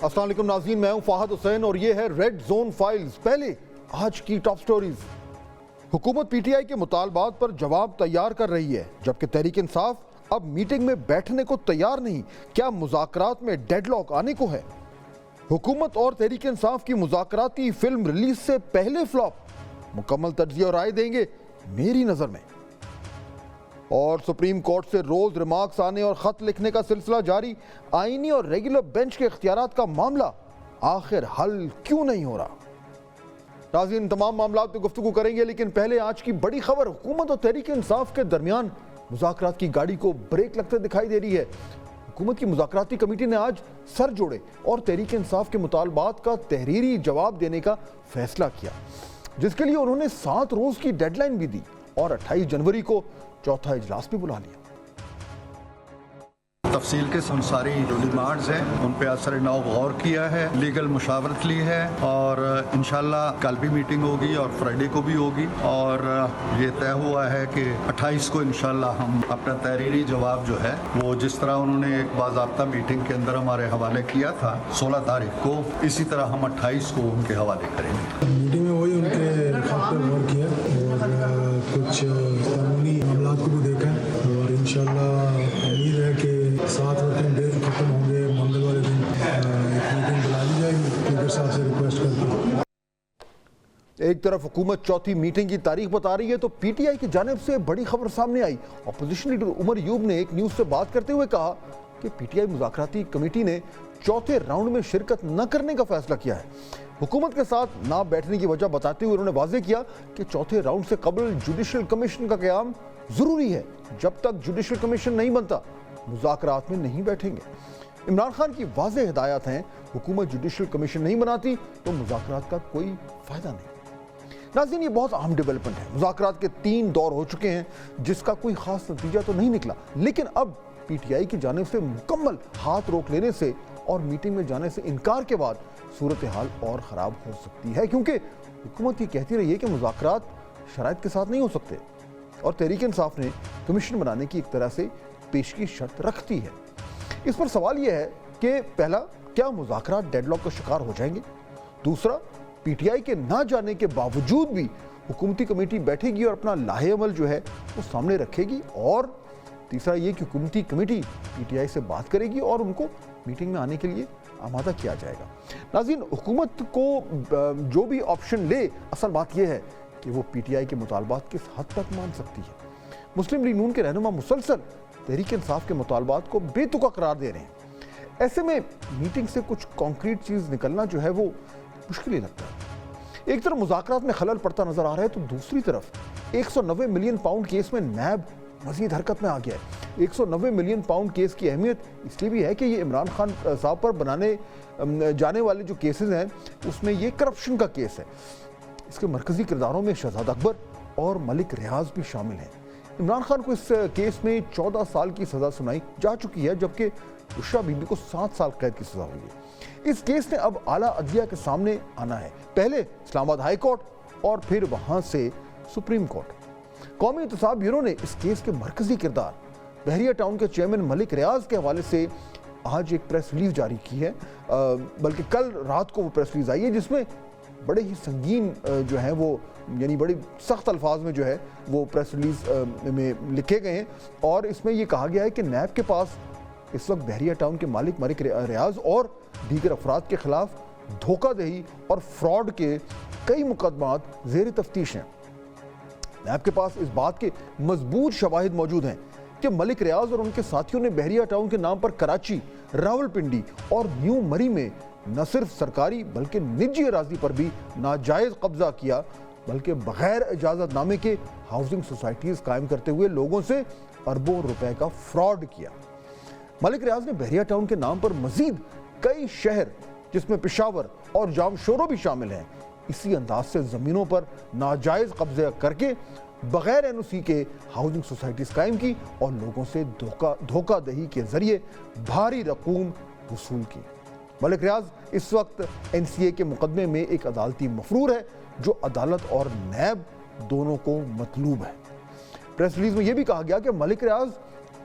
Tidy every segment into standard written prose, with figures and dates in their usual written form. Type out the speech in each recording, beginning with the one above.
السلام علیکم ناظرین، میں ہوں فہد حسین اور یہ ہے ریڈ زون فائلز۔ پہلے آج کی ٹاپ سٹوریز۔ حکومت پی ٹی آئی کے مطالبات پر جواب تیار کر رہی ہے، جبکہ تحریک انصاف اب میٹنگ میں بیٹھنے کو تیار نہیں۔ کیا مذاکرات میں ڈیڈ لاک آنے کو ہے؟ حکومت اور تحریک انصاف کی مذاکراتی فلم ریلیز سے پہلے فلاپ، مکمل تجزیہ اور رائے دیں گے میری نظر میں۔ اور سپریم کورٹ سے روز ریمارکس آنے اور خط لکھنے کا سلسلہ جاری۔ آئینی اور ریگولر بینچ کے اختیارات کا معاملہ آخر حل کیوں نہیں ہو رہا؟ ناظرین، تمام معاملات پہ گفتگو کریں گے، لیکن پہلے آج کی بڑی خبر۔ حکومت اور تحریک انصاف کے درمیان مذاکرات کی گاڑی کو بریک لگتے دکھائی دے رہی ہے۔ حکومت کی مذاکراتی کمیٹی نے آج سر جوڑے اور تحریک انصاف کے مطالبات کا تحریری جواب دینے کا فیصلہ کیا، جس کے لیے انہوں نے 7 روز کی ڈیڈ لائن بھی دی اور 28 جنوری کو چوتھا اجلاس بھی بلا لیا۔ تفصیل کے ساری جو ڈیمانڈز ہیں ان پہ اثر نو غور کیا ہے، لیگل مشاورت لی ہے، اور انشاءاللہ کل بھی میٹنگ ہوگی اور فرائیڈے کو بھی ہوگی، اور یہ طے ہوا ہے کہ 28 کو انشاءاللہ ہم اپنا تحریری جواب جو ہے وہ جس طرح انہوں نے ایک باضابطہ میٹنگ کے اندر ہمارے حوالے کیا تھا 16 تاریخ کو، اسی طرح ہم 28 کو ان کے حوالے کریں گے۔ میٹنگ میں وہی ان کے خط پر غور کیا اور کچھ قانونی معاملات کو بھی دیکھا، اور انشاءاللہ امید ہے کہ 7 ورکنگ ڈیز ختم ہوں گے، منگل والے دن ایک میٹنگ بلا لی جائے گی اسپیکر صاحب سے ریکویسٹ کرتے۔ ایک طرف حکومت چوتھی میٹنگ کی تاریخ بتا رہی ہے تو پی ٹی آئی کی جانب سے بڑی خبر سامنے آئی۔ اپوزیشن لیڈر عمر ایوب نے ایک نیوز سے بات کرتے ہوئے کہا کہ پی ٹی آئی مذاکراتی کمیٹی نے چوتھے راؤنڈ میں شرکت نہ کرنے کا فیصلہ کیا ہے۔ حکومت کے ساتھ نہ بیٹھنے کی وجہ بتاتے ہوئے انہوں نے واضح کیا کہ چوتھے راؤنڈ سے قبل جوڈیشل کمیشن کا قیام ضروری ہے۔ جب تک جوڈیشل کمیشن نہیں بنتا مذاکرات میں نہیں بیٹھیں گے۔ عمران خان کی واضح ہدایات ہیں، حکومت جوڈیشل کمیشن نہیں بناتی تو مذاکرات کا کوئی فائدہ نہیں۔ ناظرین، یہ بہت اہم ڈیولپمنٹ ہے۔ مذاکرات کے 3 دور ہو چکے ہیں جس کا کوئی خاص نتیجہ تو نہیں نکلا، لیکن اب پی ٹی آئی کی جانب سے مکمل ہاتھ روک لینے سے اور میٹنگ میں جانے سے انکار کے بعد صورتحال اور خراب ہو سکتی ہے، کیونکہ حکومت یہ کہتی رہی ہے کہ مذاکرات شرائط کے ساتھ نہیں ہو سکتے، اور تحریک انصاف نے کمیشن بنانے کی ایک طرح سے پیش کی شرط رکھتی ہے۔ اس پر سوال یہ ہے کہ پہلا، کیا مذاکرات ڈیڈ لاک کا شکار ہو جائیں گے؟ دوسرا، پی ٹی آئی کے نہ جانے کے باوجود بھی حکومتی کمیٹی بیٹھے گی اور اپنا لاہے عمل جو ہے وہ سامنے رکھے گی؟ اور تیسرا یہ کہ حکومتی کمیٹی پی ٹی آئی سے بات کرے گی اور ان کو میٹنگ میں آنے کے لیے آمادہ کیا جائے گا۔ ناظرین، حکومت کو جو بھی آپشن لے، اصل بات یہ ہے کہ وہ پی ٹی آئی کے مطالبات کس حد تک مان سکتی ہے۔ مسلم لیگ نون کے رہنما مسلسل تحریک انصاف کے مطالبات کو بے تکا قرار دے رہے ہیں۔ ایسے میں میٹنگ سے کچھ کانکریٹ چیز نکلنا جو ہے وہ مشکل ہی لگتا ہے۔ ایک طرف مذاکرات میں خلل پڑتا نظر آ رہا ہے تو دوسری طرف 190 ملین پاؤنڈ کیس میں نیب مزید حرکت میں آ گیا ہے۔ 190 ملین پاؤنڈ کیس کی اہمیت اس لیے بھی ہے کہ یہ عمران خان صاحب پر بنانے جانے والے جو کیسز ہیں اس میں یہ کرپشن کا کیس ہے۔ اس کے مرکزی کرداروں میں شہزادہ اکبر اور ملک ریاض بھی شامل ہیں۔ عمران خان کو اس کیس میں 14 سال کی سزا سنائی جا چکی ہے، جبکہ عشرہ بی بی کو 7 سال قید کی سزا ہوئی ہے۔ اس کیس نے اب اعلیٰ عدلیہ کے سامنے آنا ہے، پہلے اسلام آباد ہائی کورٹ اور پھر وہاں سے سپریم کورٹ۔ قومی احتساب بیورو نے اس کیس کے مرکزی کردار بحریہ ٹاؤن کے چیئرمین ملک ریاض کے حوالے سے آج ایک پریس ریلیز جاری کی ہے، بلکہ کل رات کو وہ پریس ریلیز آئی ہے جس میں بڑے ہی سنگین جو ہیں وہ، یعنی بڑی سخت الفاظ میں جو ہے وہ پریس ریلیز میں لکھے گئے ہیں، اور اس میں یہ کہا گیا ہے کہ نیب کے پاس اس وقت بحریہ ٹاؤن کے مالک ملک ریاض اور دیگر افراد کے خلاف دھوکہ دہی اور فراڈ کے کئی مقدمات زیر تفتیش ہیں۔ نیب کے پاس اس بات کے مضبوط شواہد موجود ہیں کہ ملک ریاض اور ان کے ساتھیوں نے بحریہ ٹاؤن کے نام پر کراچی، راولپنڈی اور نیو مری میں نہ صرف سرکاری بلکہ نجی اراضی پر بھی ناجائز قبضہ کیا، بلکہ بغیر اجازت نامے کے ہاؤسنگ سوسائٹیز قائم کرتے ہوئے لوگوں سے اربوں روپے کا فراڈ کیا۔ ملک ریاض نے بحریہ ٹاؤن کے نام پر مزید کئی شہر جس میں پشاور اور جام شورو بھی شامل ہیں اسی انداز سے زمینوں پر ناجائز قبضہ کر کے بغیر این او سی کے ہاؤسنگ سوسائٹیز قائم کی اور لوگوں سے دھوکہ دہی کے ذریعے بھاری رقوم وصول کی۔ ملک ریاض اس وقت این سی اے کے مقدمے میں ایک عدالتی مفرور ہے جو عدالت اور نیب دونوں کو مطلوب ہے۔ پریس ریلیز میں یہ بھی کہا گیا کہ ملک ریاض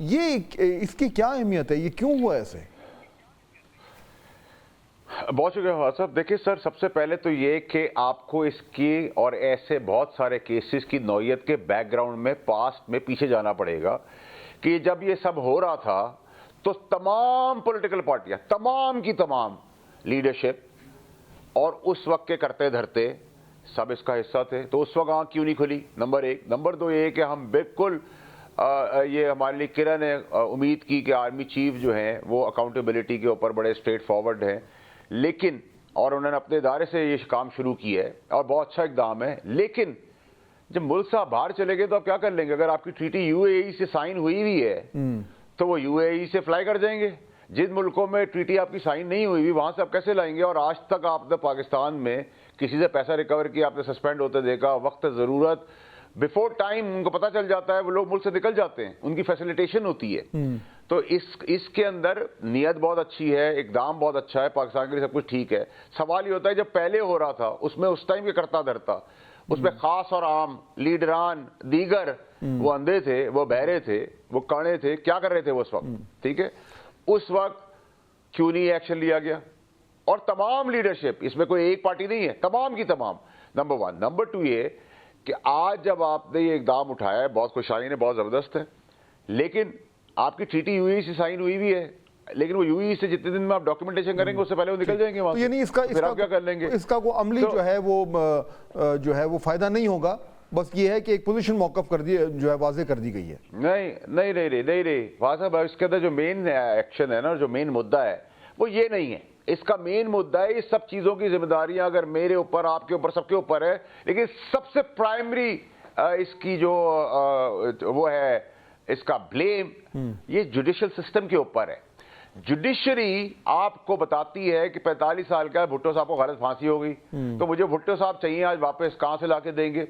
یہ اس کی کیا اہمیت ہے, یہ کیوں ہوا ایسے؟ بہت شکریہ فواز صاحب. دیکھیں سر, سب سے پہلے تو یہ کہ آپ کو اس کی اور ایسے بہت سارے کیسز کی نوعیت کے بیک گراؤنڈ میں پاسٹ میں پیچھے جانا پڑے گا کہ جب یہ سب ہو رہا تھا تو تمام پولیٹیکل پارٹیاں, تمام کی تمام لیڈرشپ اور اس وقت کے کرتے دھرتے سب اس کا حصہ تھے. تو اس وقت آنکھ کیوں نہیں کھلی, نمبر ایک. نمبر دو یہ کہ ہم بالکل یہ ہمارے لیے کرن نے امید کی کہ آرمی چیف جو ہیں وہ اکاؤنٹیبلٹی کے اوپر بڑے اسٹریٹ فارورڈ ہیں, لیکن اور انہوں نے اپنے ادارے سے یہ کام شروع کیا ہے اور بہت اچھا اقدام ہے. لیکن جب ملک سے آپ باہر چلے گئے تو آپ کیا کر لیں گے؟ اگر آپ کی ٹریٹی یو اے ای سے سائن ہوئی ہوئی ہے تو وہ یو اے ای سے فلائی کر جائیں گے. جن ملکوں میں ٹریٹی آپ کی سائن نہیں ہوئی ہوئی وہاں سے آپ کیسے لائیں گے؟ اور آج تک آپ نے پاکستان میں کسی سے پیسہ ریکور کیا آپ نے سسپینڈ ہوتے دیکھا؟ وقت ضرورت بیفور ٹائم ان کو پتہ چل جاتا ہے, وہ لوگ ملک سے نکل جاتے ہیں, ان کی فیسیلیٹیشن ہوتی ہے. تو اس کے اندر نیت بہت اچھی ہے, اقدام بہت اچھا ہے, پاکستان کے لیے سب کچھ ٹھیک ہے. سوال یہ ہوتا ہے جب پہلے ہو رہا تھا اس میں اس ٹائم کے کرتا دھرتا, اس میں خاص اور عام لیڈران دیگر وہ اندھے تھے, وہ بہرے تھے, وہ کانے تھے, کیا کر رہے تھے وہ اس وقت؟ ٹھیک ہے, اس وقت کیوں نہیں ایکشن لیا گیا؟ اور تمام لیڈرشپ, اس میں کوئی ایک پارٹی نہیں ہے, تمام کی تمام. Number one. نمبر ٹو یہ کہ آج جب آپ نے یہ اقدام اٹھایا ہے بہت خوشحالی نے, بہت زبردست ہے, لیکن آپ کی ٹریٹی یو اے ای سے سائن ہوئی بھی ہے, لیکن وہ یو اے ای سے جتنے دن میں آپ ڈاکیومنٹیشن کریں گے اس سے پہلے وہ نکل جائیں گے وہاں سے. یعنی پھر آپ کیا کر لیں گے؟ اس کا کوئی عملی جو ہے وہ فائدہ نہیں ہوگا, بس یہ ہے کہ ایک پوزیشن موقف کر دی جو ہے واضح کر دی گئی ہے. نہیں رہی فواز صاحب, اس کے اندر جو مین ایکشن ہے نا, جو مین مدعا ہے وہ یہ نہیں ہے. اس کا مین مدعا ہے, اس سب چیزوں کی ذمہ داریاں اگر میرے اوپر, آپ کے اوپر, سب کے اوپر ہے, لیکن سب سے پرائمری اس کی جو وہ ہے اس کا بلیم یہ جوڈیشل سسٹم کے اوپر ہے. جوڈیشری آپ کو بتاتی ہے کہ 45 سال کا بھٹو صاحب کو غلط پھانسی ہو گئی تو مجھے بھٹو صاحب چاہیے, آج واپس کہاں سے لا کے دیں گے؟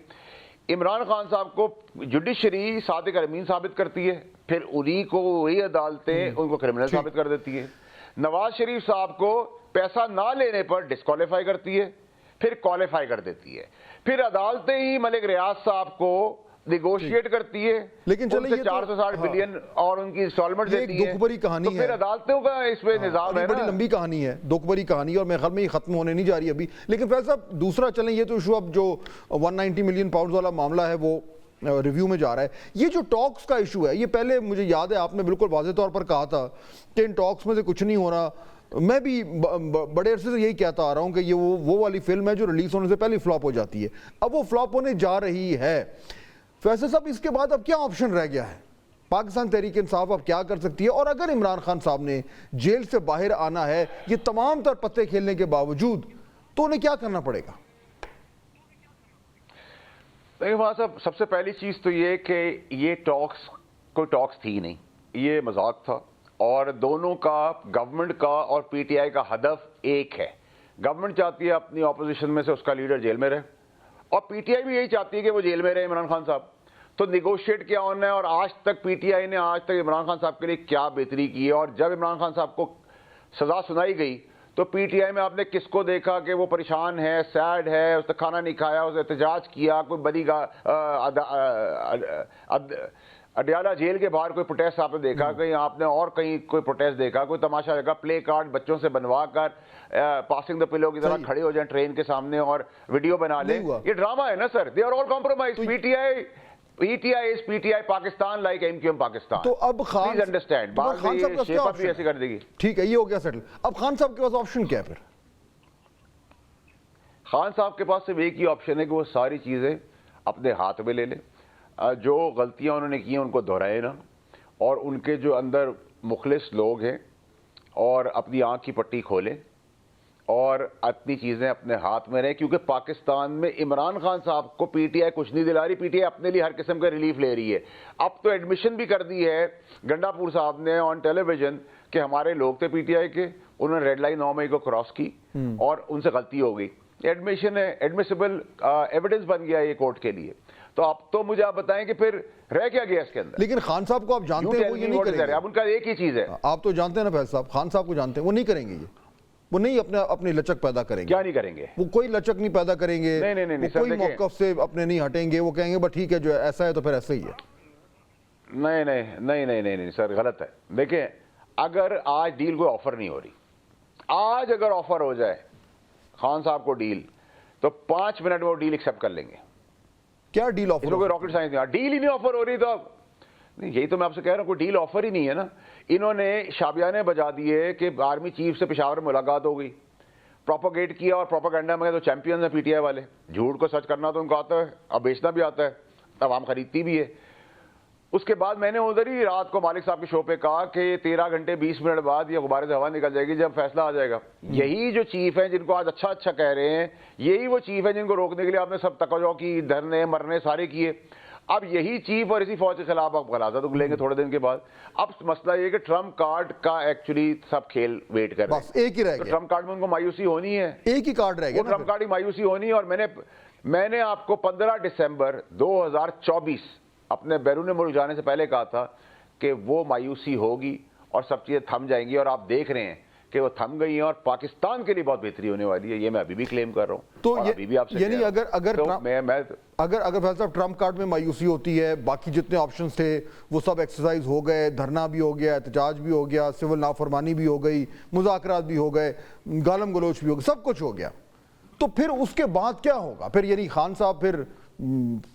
عمران خان صاحب کو جوڈیشری صادق امین ثابت کرتی ہے, پھر انہی کو وہی عدالتیں ان کو کرمنل ثابت کر دیتی ہے. نواز شریف صاحب کو پیسہ نہ لینے پر ڈسکوالیفائی کرتی ہے, پھر کوالیفائی کر دیتی ہے, پھر عدالتیں ہی ملک ریاض صاحب کو نیگوشیٹ کرتی ہے, لیکن چلیں یہ 460 بلین اور ان کی انسٹالمنٹ دیتی ہے. دکھ بھری کہانی ہے, تو پھر عدالتوں کا اس پہ نظام ہے, بڑی لمبی کہانی ہے, دکھ بھری کہانی ہے, اور میرے خیال میں یہ ختم ہونے نہیں جا رہی ابھی. لیکن فیصل صاحب دوسرا چلیں, یہ تو ایشو اب جو 190 ملین پاؤنڈز والا معاملہ ہے وہ ریویو میں جا رہا ہے. یہ جو ٹاکس کا ایشو ہے, یہ پہلے مجھے یاد ہے آپ نے بالکل واضح طور پر کہا تھا کہ ان ٹاکس میں سے کچھ نہیں ہو رہا. میں بھی بڑے عرصے سے یہی کہتا آ رہا ہوں کہ یہ وہ والی فلم ہے جو ریلیز ہونے سے پہلے فلاپ ہو جاتی ہے. اب وہ فلاپ ہونے جا رہی ہے. فیصل صاحب اس کے بعد اب کیا آپشن رہ گیا ہے؟ پاکستان تحریک انصاف اب کیا کر سکتی ہے؟ اور اگر عمران خان صاحب نے جیل سے باہر آنا ہے یہ تمام تر پتے کھیلنے کے باوجود, تو انہیں کیا کرنا پڑے گا؟ صاحب سب سے پہلی چیز تو یہ کہ یہ ٹاکس کوئی ٹاکس تھی نہیں, یہ مذاق تھا, اور دونوں کا, گورنمنٹ کا اور پی ٹی آئی کا ہدف ایک ہے. گورنمنٹ چاہتی ہے اپنی اپوزیشن میں سے اس کا لیڈر جیل میں رہے, اور پی ٹی آئی بھی یہی چاہتی ہے کہ وہ جیل میں رہے عمران خان صاحب. تو نیگوشیٹ کیا ہونا ہے, اور آج تک پی ٹی آئی نے آج تک عمران خان صاحب کے لیے کیا بہتری کی ہے؟ اور جب عمران خان صاحب کو سزا سنائی گئی تو پی ٹی آئی میں آپ نے کس کو دیکھا کہ وہ پریشان ہے, سیڈ ہے, اس نے کھانا نہیں کھایا, اس نے احتجاج کیا, کوئی بڑی اڈیالہ جیل کے باہر کوئی پروٹیسٹ آپ نے دیکھا کہیں, آپ نے اور کہیں کوئی پروٹیسٹ دیکھا, کوئی تماشا دیکھا, پلے کارڈ بچوں سے بنوا کر پاسنگ دا پلو کی طرح کھڑے ہو جائیں ٹرین کے سامنے اور ویڈیو بنا لیں؟ یہ ڈرامہ ہے نا sir. They are all compromise. P T I Pakistan like M Q M Pakistan. تو اب خان پلیز انڈرسٹینڈ, بعد میں یہ شیپ اپ بھی ایسے کر دے گی. ٹھیک ہے, یہ ہو گیا سیٹل. اب خان صاحب کے پاس آپشن کیا ہے؟ پھر خان صاحب کے پاس صرف ایک ہی آپشن ہے کہ وہ ساری چیزیں اپنے ہاتھ میں لے لیں, جو غلطیاں انہوں نے کی ہیں ان کو دہرائے نا, اور ان کے جو اندر مخلص لوگ ہیں اور اپنی آنکھ کی پٹی کھولیں اور اپنی چیزیں اپنے ہاتھ میں رہیں. کیونکہ پاکستان میں عمران خان صاحب کو پی ٹی آئی کچھ نہیں دلا رہی, پی ٹی آئی اپنے لیے ہر قسم کا ریلیف لے رہی ہے. اب تو ایڈمیشن بھی کر دی ہے گنڈا پور صاحب نے آن ٹیلی ویژن کہ ہمارے لوگ تھے پی ٹی آئی کے, انہوں نے ریڈ لائن 9 مئی کو کراس کی اور ان سے غلطی ہو گئی. ایڈمیشن ہے, ایڈمیسیبل ایویڈنس بن گیا یہ کورٹ کے لیے. تو اب تو مجھے آپ بتائیں کہ پھر رہ کیا گیا اس کے اندر؟ لیکن خان صاحب کو آپ جانتے ہیں وہ یہ نہیں کریں گے. اب ان کا ایک ہی چیز ہے, آپ تو جانتے ہیں نا فیصل صاحب, خان صاحب کو جانتے ہیں, وہ نہیں کریں گے. یہ وہ نہیں اپنی لچک پیدا کریں گے. کیا نہیں کریں گے؟ وہ کوئی لچک نہیں پیدا کریں گے, نہیں کوئی موقف سے اپنے نہیں ہٹیں گے. وہ کہیں گے بس ٹھیک ہے جو ایسا ہے تو پھر ایسا ہی ہے. نہیں سر غلط ہے. دیکھیں اگر آج ڈیل کوئی آفر نہیں ہو رہی, آج اگر آفر ہو جائے خان صاحب کو ڈیل, تو 5 منٹ میں وہ ڈیل ایکسیپٹ کر لیں گے. کیا ڈیل آفر؟ کوئی راکٹ سائنس نہیں, ڈیل ہی نہیں آفر ہو رہی. تو اب یہی تو میں آپ سے کہہ رہا ہوں, کوئی ڈیل آفر ہی نہیں ہے نا. انہوں نے شابیانے بجا دیے کہ آرمی چیف سے پشاور میں ملاقات ہو گئی, پروپاگیٹ کیا, اور پروپاگینڈا میں تو چیمپئنز ہیں پی ٹی آئی والے. جھوٹ کو سچ کرنا تو ان کو آتا ہے, اب بیچنا بھی آتا ہے, عوام خریدتی بھی ہے. اس کے بعد میں نے ادھر ہی رات کو مالک صاحب کے شو پہ کہا کہ 13 گھنٹے 20 منٹ بعد یہ غبارے سے ہوا نکل جائے گی جب فیصلہ آ جائے گا. یہی جو چیف ہیں جن کو آج اچھا کہہ رہے ہیں, یہی وہ چیف ہیں جن کو روکنے کے لیے آپ نے سب تقاضوں کی, دھرنے مرنے سارے کیے. اب یہی چیف اور اسی فوج کے خلاف آپ غلاظت لیں گے تھوڑے دن کے بعد. اب مسئلہ یہ کہ ٹرمپ کارڈ کا ایکچولی سب کھیل ویٹ کر رہے ہیں. ایک ہی رہ گیا ٹرمپ کارڈ میں ان کو مایوسی ہونی ہے, ایک ہی کارڈ رہ گیا, وہ ٹرمپ کارڈ ہی مایوسی ہونی ہے. اور میں نے آپ کو 15 دسمبر 2024 اپنے بیرون ملک جانے سے پہلے کہا تھا کہ وہ مایوسی ہوگی اور سب چیزیں تھم جائیں گی, اور آپ دیکھ رہے ہیں کہ وہ تھم گئی ہیں اور پاکستان کے لیے بہت بہتری ہونے والی ہے. یہ میں ابھی بھی کلیم کر رہا ہوں. تو ابھی بھی آپ سے یعنی اگر فیصل صاحب ٹرمپ کارڈ میں مایوسی ہوتی ہے, باقی جتنے آپشنز تھے وہ سب ایکسرسائز ہو گئے, دھرنا بھی ہو گیا, احتجاج بھی ہو گیا, سول نافرمانی بھی ہو گئی, مذاکرات بھی ہو گئے, گالم گلوچ بھی ہو گیا, سب کچھ ہو گیا, تو پھر اس کے بعد کیا ہوگا؟ پھر یعنی خان صاحب پھر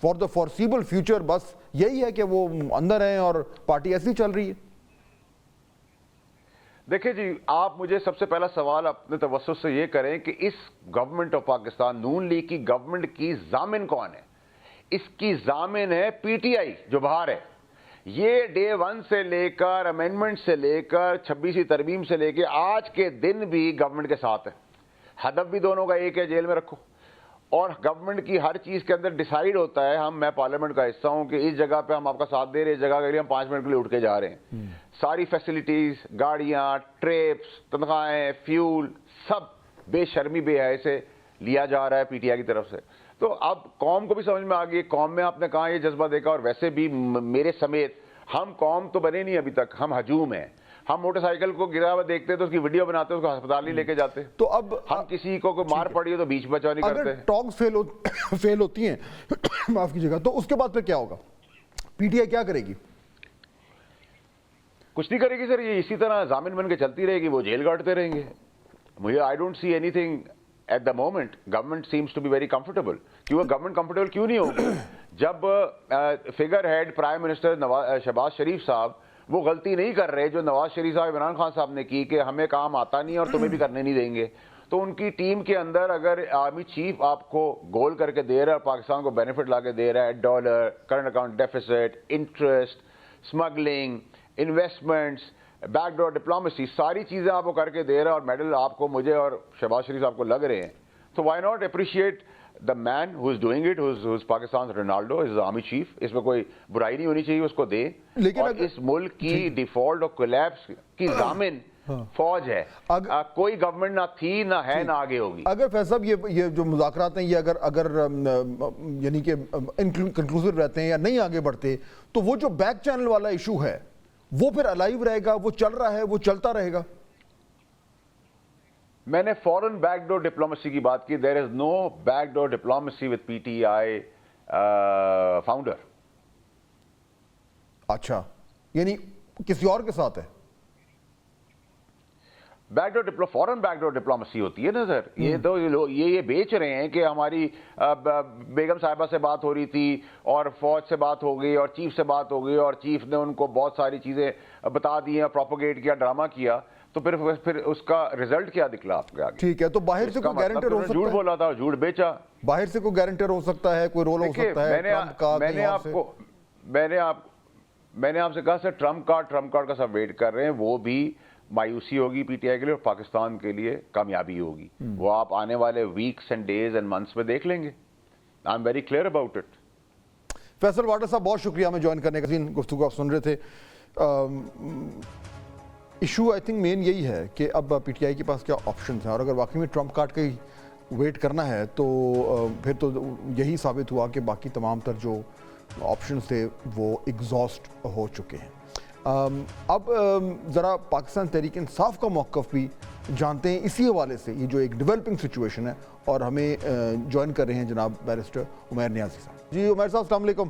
فار دا فارسیبل فیوچر بس یہی ہے کہ وہ اندر ہیں اور پارٹی ایسی چل رہی ہے؟ دیکھیں جی, آپ مجھے سب سے پہلا سوال اپنے توسط سے یہ کریں کہ اس government of Pakistan Noon league کی گورنمنٹ کی ضامن کون ہے؟ اس کی ضامن ہے پی ٹی آئی جو باہر ہے. یہ ڈے 1 سے لے کر امینڈمنٹ سے لے کر 26ویں ترمیم سے لے کے آج کے دن بھی گورنمنٹ کے ساتھ ہے. ہدف بھی دونوں کا ایک ہے, جیل میں رکھو. اور گورنمنٹ کی ہر چیز کے اندر ڈیسائیڈ ہوتا ہے, میں پارلیمنٹ کا حصہ ہوں, کہ اس جگہ پہ ہم آپ کا ساتھ دے رہے ہیں, اس جگہ کے لیے ہم 5 منٹ کے لیے اٹھ کے جا رہے ہیں. ساری فیسلٹیز, گاڑیاں, ٹریپس, تنخواہیں, فیول, سب بے شرمی بے حیائی سے لیا جا رہا ہے پی ٹی آئی کی طرف سے. تو اب قوم کو بھی سمجھ میں آ گئی, قوم میں آپ نے کہاں یہ جذبہ دیکھا, اور ویسے بھی میرے سمیت ہم قوم تو بنے نہیں ابھی تک, ہم ہجوم ہیں. ہم موٹر سائیکل کو گرا ہوا دیکھتے تو اس کی ویڈیو بناتے, اس کو ہسپتال نہیں لے کے جاتے. تو اب ہم کسی کو کوئی مار پڑی ہو تو بیچ بچاؤ نہیں کرتے. اگر ٹاکس فیل ہوتی ہیں معاف کیجیے گا, تو اس کے بعد پھر کیا ہوگا؟ پی ٹی آئی کیا کرے گی؟ کچھ نہیں کرے گی سر, یہ اسی طرح ضامن بن کے چلتی رہے گی, وہ جیل کاٹتے رہیں گے. مجھے I don't see anything at the moment. Government seems to be very comfortable. کیوں گورنمنٹ کمفرٹیبل کیوں نہیں ہوگی جب figurehead prime minister Shehbaz Sharif صاحب وہ غلطی نہیں کر رہے جو نواز شریف صاحب عمران خان صاحب نے کی کہ ہمیں کام آتا نہیں اور تمہیں بھی کرنے نہیں دیں گے. تو ان کی ٹیم کے اندر اگر آرمی چیف آپ کو گول کر کے دے رہا ہے اور پاکستان کو بینیفٹ لا کے دے رہا ہے, dollar, current account deficit, interest, smuggling, investments, back door diplomacy, ساری چیزیں آپ کو کر کے دے رہا ہے, اور میڈل آپ کو, مجھے اور شہباز شریف صاحب کو لگ رہے ہیں, تو why not appreciate the man who is doing it, who's Pakistan's Ronaldo, is the army chief. اس میں کوئی برائی نہیں ہونی چاہیے, اس کو دے. اور اس ملک کی ڈیفالٹ اور کولیپس کی ضامن فوج ہے. کوئی گورنمنٹ نہ تھی, نہ ہے, نہ آگے ہوگی. اگر فیصل صاحب یہ جو مذاکرات ہیں, یہ اگر یعنی کہ کنکلوسیو رہتے ہیں یا نہیں آگے بڑھتے, تو وہ جو بیک چینل والا ایشو ہے وہ پھر الائیو رہے گا, وہ چل رہا ہے, وہ چلتا رہے گا. میں نے فورن بیک ڈور ڈپلومیسی کی بات کی. There is no back door diplomacy with P T I founder. اچھا, یعنی کسی اور کے ساتھ ہے back door foreign back door diplomacy ہوتی ہے نا سر. یہ تو یہ بیچ رہے ہیں کہ ہماری بیگم صاحبہ سے بات ہو رہی تھی اور فوج سے بات ہو گئی اور چیف سے بات ہو گئی, اور چیف نے ان کو بہت ساری چیزیں بتا دی ہیں, پروپوگیٹ کیا, ڈرامہ کیا, تو پھر اس کا رزلٹ کیا نکلا آپ کے آگے. ٹھیک ہے, تو باہر سے کوئی گارنٹر ہو سکتا ہے, جھوٹ بولا تھا, جھوٹ بیچا. باہر سے کوئی گارنٹر ہو سکتا ہے, کوئی رول ہو سکتا ہے ٹرمپ کا. میں نے آپ سے کہا سر, ٹرمپ کارڈ کا سب ویٹ کر رہے ہیں. وہ بھی مایوسی ہوگی پی ٹی آئی کے لیے, اور پاکستان کے لیے کامیابی ہوگی. وہ آپ آنے والے weeks and days and months میں دیکھ لیں گے. I am very clear about it. Faisal واٹر صاحب بہت شکریہ ہمیں جوائن کرنے کا. گفتگو آپ سن رہے تھے. ایشو آئی تھنک مین یہی ہے کہ اب پی ٹی آئی کے پاس کیا آپشنز ہیں, اور اگر واقعی میں ٹرمپ کارڈ کا ہی ویٹ کرنا ہے تو پھر تو یہی ثابت ہوا کہ باقی تمام تر جو آپشنز تھے وہ ایگزاسٹ ہو چکے ہیں. اب ذرا پاکستان تحریک انصاف کا موقف بھی جانتے ہیں اسی حوالے سے, یہ جو ایک ڈیولپنگ سچویشن ہے, اور ہمیں جوائن کر رہے ہیں جناب بیرسٹر عمیر نیازی صاحب. جی عمیر صاحب السلام علیکم.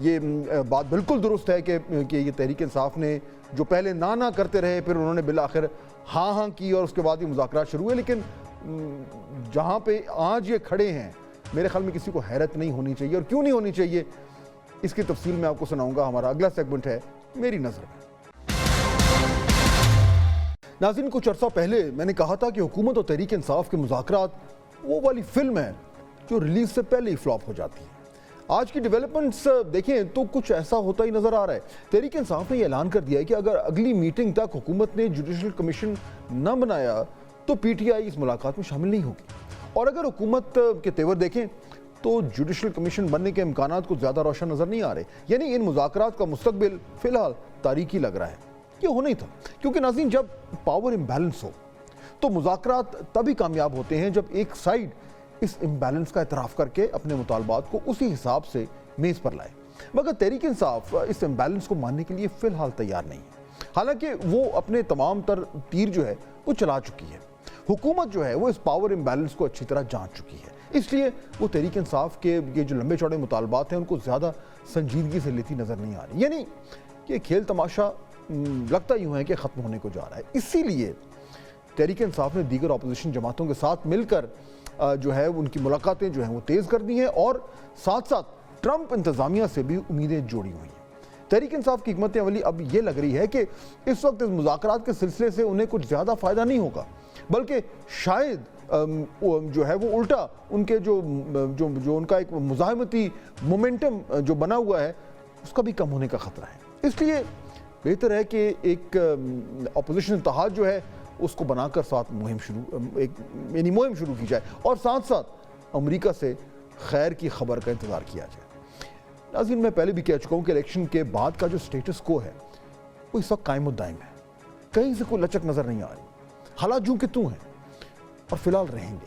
یہ بات بالکل درست ہے کہ یہ تحریک انصاف نے جو پہلے نہ کرتے رہے پھر انہوں نے بالآخر ہاں کی اور اس کے بعد یہ مذاکرات شروع ہوئے، لیکن جہاں پہ آج یہ کھڑے ہیں میرے خیال میں کسی کو حیرت نہیں ہونی چاہیے، اور کیوں نہیں ہونی چاہیے اس کی تفصیل میں آپ کو سناؤں گا۔ ہمارا اگلا سیگمنٹ ہے میری نظر میں۔ ناظرین، کچھ عرصہ پہلے میں نے کہا تھا کہ حکومت اور تحریک انصاف کے مذاکرات وہ والی فلم ہے جو ریلیز سے پہلے ہی فلاپ ہو جاتی ہے۔ آج کی ڈیولپمنٹس دیکھیں تو کچھ ایسا ہوتا ہی نظر آ رہا ہے۔ تحریک انصاف نے یہ اعلان کر دیا ہے کہ اگر اگلی میٹنگ تک حکومت نے جوڈیشل کمیشن نہ بنایا تو پی ٹی آئی اس ملاقات میں شامل نہیں ہوگی، اور اگر حکومت کے تیور دیکھیں تو جوڈیشل کمیشن بننے کے امکانات کو زیادہ روشن نظر نہیں آ رہے، یعنی ان مذاکرات کا مستقبل فی الحال تاریکی لگ رہا ہے۔ یہ ہونا ہی تھا، کیونکہ ناظرین جب پاور امبیلنس ہو تو مذاکرات تبھی کامیاب ہوتے ہیں جب ایک سائیڈ اس امبیلنس کا اعتراف کر کے اپنے مطالبات کو اسی حساب سے میز پر لائے، مگر تحریک انصاف اس امبیلنس کو ماننے کے لیے فی الحال تیار نہیں ہے، حالانکہ وہ اپنے تمام تر تیر جو ہے وہ چلا چکی ہے۔ حکومت جو ہے وہ اس پاور امبیلنس کو اچھی طرح جان چکی ہے، اس لیے وہ تحریک انصاف کے یہ جو لمبے چوڑے مطالبات ہیں ان کو زیادہ سنجیدگی سے لیتی نظر نہیں آ رہی، یعنی یہ کھیل تماشا لگتا یوں ہے کہ ختم ہونے کو جا رہا ہے۔ اسی لیے تحریک انصاف نے دیگر اپوزیشن جماعتوں کے ساتھ مل کر جو ہے ان کی ملاقاتیں جو ہیں وہ تیز کر دی ہیں، اور ساتھ ساتھ ٹرمپ انتظامیہ سے بھی امیدیں جوڑی ہوئی ہیں۔ تحریک انصاف کی حکمت عملی اب یہ لگ رہی ہے کہ اس وقت اس مذاکرات کے سلسلے سے انہیں کچھ زیادہ فائدہ نہیں ہوگا، بلکہ شاید جو ہے وہ الٹا ان کے جو ان کا ایک مزاحمتی مومنٹم جو بنا ہوا ہے اس کا بھی کم ہونے کا خطرہ ہے۔ اس لیے بہتر ہے کہ ایک اپوزیشن اتحاد جو ہے اس کو بنا کر ساتھ مہم شروع کی جائے، اور ساتھ ساتھ امریکہ سے خیر کی خبر کا انتظار کیا جائے۔ ناظرین، میں پہلے بھی کہہ چکا ہوں کہ الیکشن کے بعد کا جو سٹیٹس کو ہے وہ اس وقت قائم و دائم ہے، کہیں سے کوئی لچک نظر نہیں آ رہی، حالات جوں کہ توں ہیں اور فی الحال رہیں گے۔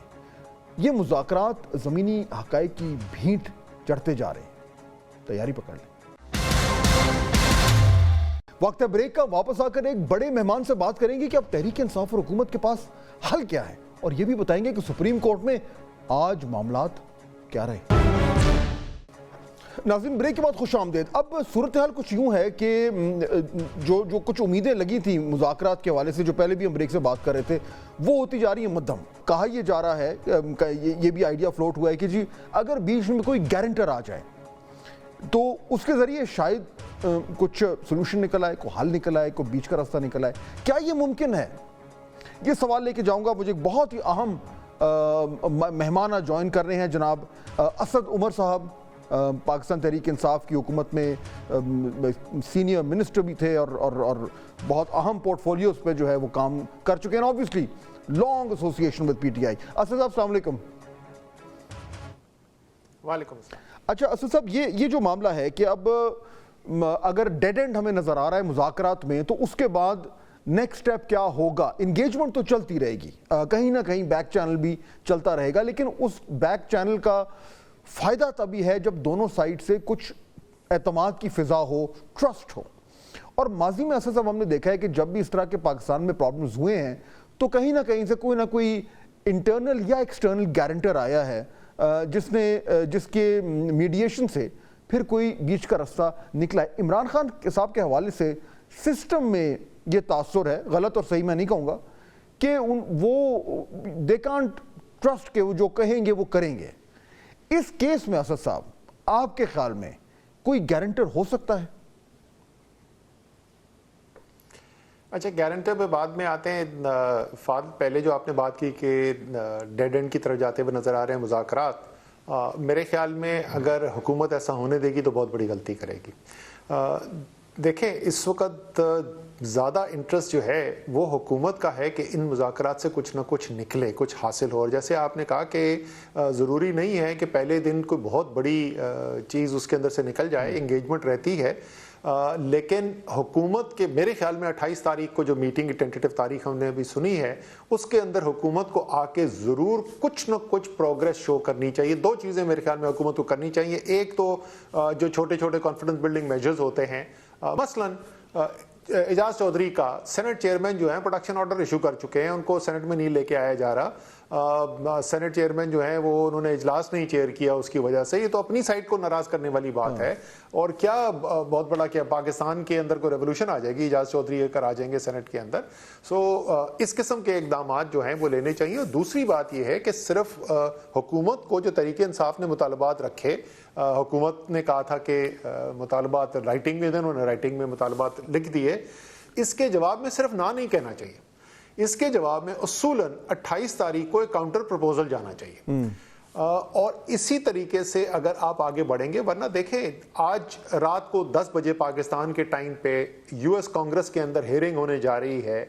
یہ مذاکرات زمینی حقائق کی بھینٹ چڑھتے جا رہے ہیں، تیاری پکڑ لیں۔ وقت ہے بریک کا، واپس آ کر ایک بڑے مہمان سے بات کریں گے کہ اب تحریک انصاف اور حکومت کے پاس حل کیا ہے، اور یہ بھی بتائیں گے کہ سپریم کورٹ میں آج معاملات کیا رہے۔ ناظرین، بریک کے بعد خوش آمدید۔ اب صورتحال کچھ یوں ہے کہ جو کچھ امیدیں لگی تھیں مذاکرات کے حوالے سے جو پہلے بھی ہم بریک سے بات کر رہے تھے وہ ہوتی جا رہی ہیں مدھم۔ کہا یہ جا رہا ہے، یہ بھی آئیڈیا فلوٹ ہوا ہے کہ جی اگر بیچ میں کوئی گارنٹر آ جائے تو اس کے ذریعے شاید کچھ سلوشن نکل آئے، کوئی حل نکل آئے، کوئی بیچ کا راستہ نکل آئے۔ کیا یہ ممکن ہے؟ یہ سوال لے کے جاؤں گا۔ مجھے ایک بہت ہی اہم مہمان جوائن کر رہے ہیں، جناب اسد عمر صاحب، پاکستان تحریک انصاف کی حکومت میں سینئر منسٹر بھی تھے اور بہت اہم پورٹ فولیوز پہ جو ہے وہ کام کر چکے ہیں، obviously long association with PTI۔ Asad صاحب السلام علیکم۔ وعلیکم السلام۔ اچھا اسد صاحب، یہ جو معاملہ ہے کہ اب اگر ڈیڈ اینڈ ہمیں نظر آ رہا ہے مذاکرات میں، تو اس کے بعد نیکسٹ سٹیپ کیا ہوگا؟ انگیجمنٹ تو چلتی رہے گی، کہیں نہ کہیں بیک چینل بھی چلتا رہے گا، لیکن اس بیک چینل کا فائدہ تبھی ہے جب دونوں سائڈ سے کچھ اعتماد کی فضا ہو، ٹرسٹ ہو۔ اور ماضی میں اسد صاحب ہم نے دیکھا ہے کہ جب بھی اس طرح کے پاکستان میں پرابلمز ہوئے ہیں تو کہیں نہ کہیں سے کوئی نہ کوئی انٹرنل یا ایکسٹرنل گارنٹر آیا ہے جس کے میڈیشن سے پھر کوئی بیچ کا راستہ نکلا ہے۔ عمران خان صاحب کے حوالے سے سسٹم میں یہ تاثر ہے، غلط اور صحیح میں نہیں کہوں گا، کہ وہ دے کانٹ ٹرسٹ کہ وہ جو کہیں گے وہ کریں گے۔ اس کیس میں اسد صاحب آپ کے خیال میں کوئی گارنٹر ہو سکتا ہے؟ اچھا، گارنٹر پہ بعد میں آتے ہیں۔ فاضل، پہلے جو آپ نے بات کی کہ ڈیڈ اینڈ کی طرف جاتے ہوئے نظر آ رہے ہیں مذاکرات، میرے خیال میں اگر حکومت ایسا ہونے دے گی تو بہت بڑی غلطی کرے گی۔ دیکھیں، اس وقت زیادہ انٹرسٹ جو ہے وہ حکومت کا ہے کہ ان مذاکرات سے کچھ نہ کچھ نکلے، کچھ حاصل ہو۔ اور جیسے آپ نے کہا کہ ضروری نہیں ہے کہ پہلے دن کوئی بہت بڑی چیز اس کے اندر سے نکل جائے، انگیجمنٹ رہتی ہے، لیکن حکومت کے میرے خیال میں 28 تاریخ کو جو میٹنگ کی ٹینٹیٹو تاریخ ہم نے ابھی سنی ہے، اس کے اندر حکومت کو آ کے ضرور کچھ نہ کچھ پروگریس شو کرنی چاہیے۔ دو چیزیں میرے خیال میں حکومت کو کرنی چاہیے۔ ایک تو جو چھوٹے چھوٹے کانفیڈنس بلڈنگ میجرز ہوتے ہیں، مثلاً اعجاز چودھری کا سینٹ چیئرمین جو ہیں پروٹیکشن آرڈر ایشو کر چکے ہیں، ان کو سینٹ میں نہیں لے کے آیا جا رہا، سینٹ چیئرمین جو ہیں وہ انہوں نے اجلاس نہیں چیئر کیا اس کی وجہ سے. یہ تو اپنی سائڈ کو ناراض کرنے والی بات ہے. اور کیا بہت بڑا کیا پاکستان کے اندر کوئی ریولوشن آ جائے گی, اعجاز چودھری اگر آ جائیں گے سینٹ کے اندر. سو اس قسم کے اقدامات جو ہیں وہ لینے چاہیے. اور دوسری بات یہ ہے کہ صرف حکومت کو جو تحریک انصاف نے مطالبات رکھے, حکومت نے کہا تھا کہ مطالبات رائٹنگ میں دیں, انہوں نے رائٹنگ میں مطالبات لکھ دیے. اس کے جواب میں صرف نہ نہیں کہنا چاہیے, اس کے جواب میں اصولاً 28 تاریخ کو ایک کاؤنٹر پروپوزل جانا چاہیے. اور اسی طریقے سے اگر آپ آگے بڑھیں گے, ورنہ دیکھیں آج رات کو 10 بجے پاکستان کے ٹائم پہ یو ایس کانگریس کے اندر ہیئرنگ ہونے جا رہی ہے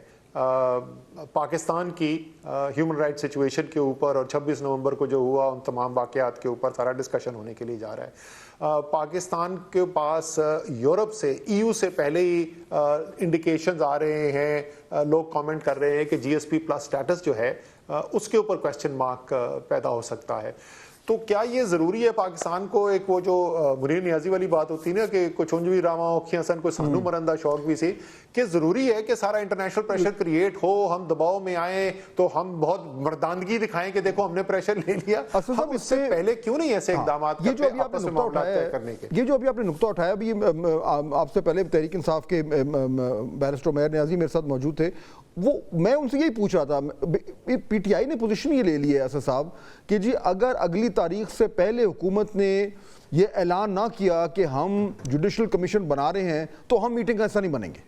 پاکستان کی ہیومن رائٹ سچویشن کے اوپر, اور 26 نومبر کو جو ہوا ان تمام واقعات کے اوپر سارا ڈسکشن ہونے کے لیے جا رہا ہے. پاکستان کے پاس یورپ سے, ای یو سے پہلے ہی انڈیکیشنز آ رہے ہیں, لوگ کامنٹ کر رہے ہیں کہ جی ایس پی پلس سٹیٹس جو ہے اس کے اوپر کوسچن مارک پیدا ہو سکتا ہے. تو کیا یہ ضروری ہے پاکستان کو, ایک وہ جو منیر نیازی والی بات ہوتی نا کہ کچھ انجوی راما اوکھیاں سن کوئی سانو مرندہ شوق بھی سی, کہ ضروری ہے کہ سارا انٹرنیشنل پریشر کریٹ ہو, ہم دباؤ میں آئیں تو ہم بہت مردانگی دکھائیں کہ دیکھو ہم نے پریشر لے لیا. ہم اس سے پہلے کیوں نہیں ایسے اقدامات کرتے آپس میں معاملات کرنے کے؟ یہ جو ابھی آپ نے نقطہ اٹھایا, ابھی آپ سے پہلے تحریک انصاف کے بیرسٹر عمیر نیازی میرے ساتھ موجود تھے, وہ میں ان سے یہی پوچھ رہا تھا, پی ٹی آئی نے پوزیشن یہ لے لی ہے اسد صاحب کہ جی اگر اگلی تاریخ سے پہلے حکومت نے یہ اعلان نہ کیا کہ ہم جوڈیشل کمیشن بنا رہے ہیں تو ہم میٹنگ کا حصہ نہیں بنیں گے.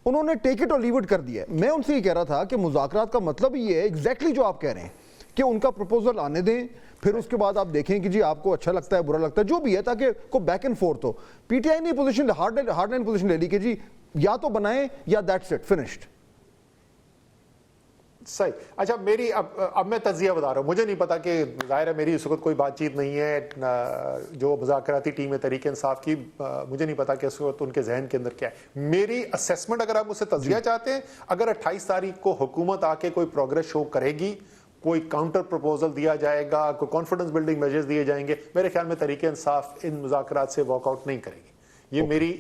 انہوں نے ٹیک اٹ اور لیو اٹ کر دیا ہے. میں ان سے یہ کہہ رہا تھا کہ مذاکرات کا مطلب یہ ہے ایگزیکٹلی جو آپ کہہ رہے ہیں کہ ان کا پروپوزل آنے دیں, پھر اس کے بعد آپ دیکھیں کہ جی آپ کو اچھا لگتا ہے برا لگتا ہے جو بھی ہے, تاکہ کوئی بیک اینڈ فورتھ ہو. پی ٹی آئی نے پوزیشن ہارڈ لائن پوزیشن لے لی کہ جی یا تو بنائیں یا دیٹس اٹ, فنشڈ. صحیح. اچھا میری اب میں تجزیہ بتا رہا ہوں, مجھے نہیں پتا کہ ظاہر ہے میری اس وقت کوئی بات چیت نہیں ہے جو مذاکراتی ٹیم ہے تحریک انصاف کی, مجھے نہیں پتا کہ اس وقت ان کے ذہن کے اندر کیا ہے. میری اسیسمنٹ اگر آپ مجھ سے تجزیہ چاہتے ہیں, اگر 28 تاریخ کو حکومت آ کے کوئی پروگریس شو کرے گی, کوئی کاؤنٹر پروپوزل دیا جائے گا, کوئی کانفیڈنس بلڈنگ میجرز دیے جائیں گے, میرے خیال میں تحریک انصاف ان مذاکرات سے واک آؤٹ نہیں کرے گی. یہ میری